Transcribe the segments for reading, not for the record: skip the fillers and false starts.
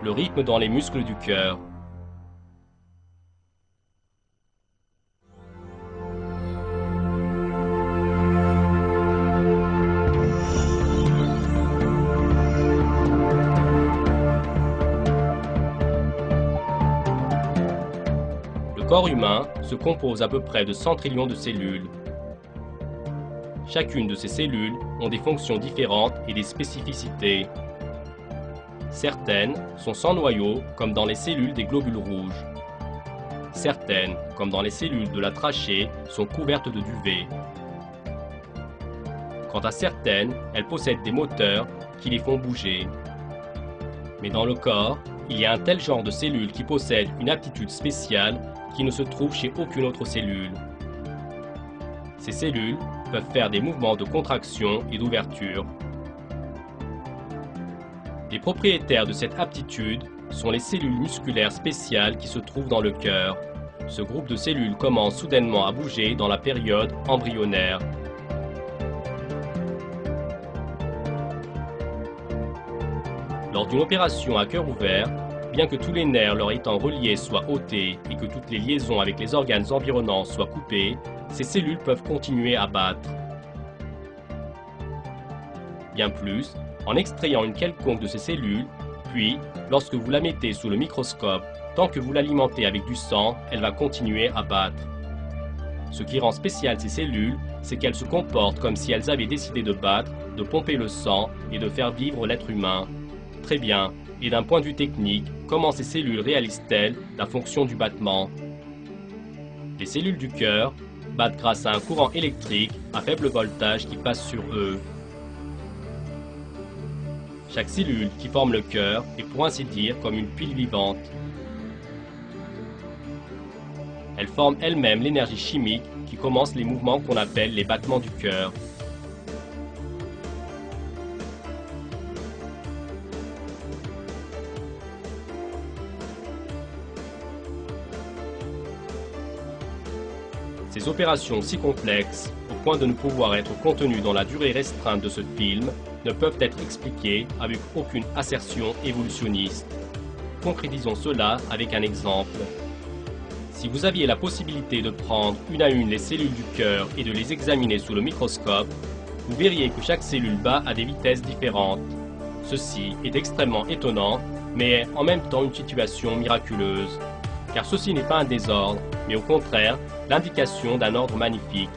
le rythme dans les muscles du cœur. Le corps humain se compose à peu près de 100 trillions de cellules. Chacune de ces cellules ont des fonctions différentes et des spécificités. Certaines sont sans noyau, comme dans les cellules des globules rouges. Certaines, comme dans les cellules de la trachée, sont couvertes de duvet. Quant à certaines, elles possèdent des moteurs qui les font bouger. Mais dans le corps, il y a un tel genre de cellules qui possèdent une aptitude spéciale qui ne se trouve chez aucune autre cellule. Ces cellules peuvent faire des mouvements de contraction et d'ouverture. Les propriétaires de cette aptitude sont les cellules musculaires spéciales qui se trouvent dans le cœur. Ce groupe de cellules commence soudainement à bouger dans la période embryonnaire. Lors d'une opération à cœur ouvert, bien que tous les nerfs leur étant reliés soient ôtés et que toutes les liaisons avec les organes environnants soient coupées, ces cellules peuvent continuer à battre. Bien plus, en extrayant une quelconque de ces cellules, puis, lorsque vous la mettez sous le microscope, tant que vous l'alimentez avec du sang, elle va continuer à battre. Ce qui rend spéciales ces cellules, c'est qu'elles se comportent comme si elles avaient décidé de battre, de pomper le sang et de faire vivre l'être humain. Très bien, et d'un point de vue technique, comment ces cellules réalisent-elles la fonction du battement? Les cellules du cœur battent grâce à un courant électrique à faible voltage qui passe sur eux. Chaque cellule qui forme le cœur est pour ainsi dire comme une pile vivante. Elle forme elle-même l'énergie chimique qui commence les mouvements qu'on appelle les battements du cœur. Ces opérations si complexes, au point de ne pouvoir être contenues dans la durée restreinte de ce film, ne peuvent être expliquées avec aucune assertion évolutionniste. Concrétisons cela avec un exemple. Si vous aviez la possibilité de prendre une à une les cellules du cœur et de les examiner sous le microscope, vous verriez que chaque cellule bat à des vitesses différentes. Ceci est extrêmement étonnant, mais est en même temps une situation miraculeuse. Car ceci n'est pas un désordre, mais au contraire, l'indication d'un ordre magnifique.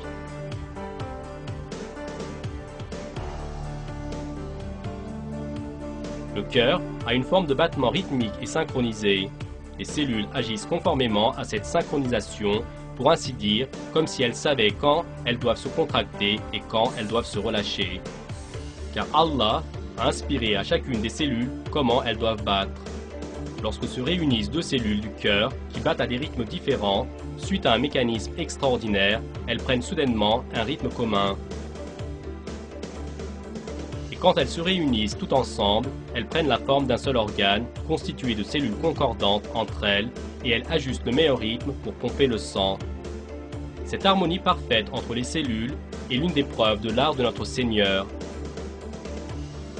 Le cœur a une forme de battement rythmique et synchronisé. Les cellules agissent conformément à cette synchronisation, pour ainsi dire, comme si elles savaient quand elles doivent se contracter et quand elles doivent se relâcher. Car Allah a inspiré à chacune des cellules comment elles doivent battre. Lorsque se réunissent deux cellules du cœur qui battent à des rythmes différents, suite à un mécanisme extraordinaire, elles prennent soudainement un rythme commun. Et quand elles se réunissent toutes ensemble, elles prennent la forme d'un seul organe, constitué de cellules concordantes entre elles, et elles ajustent le meilleur rythme pour pomper le sang. Cette harmonie parfaite entre les cellules est l'une des preuves de l'art de notre Seigneur.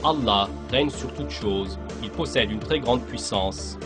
Allah règne sur toutes choses, il possède une très grande puissance.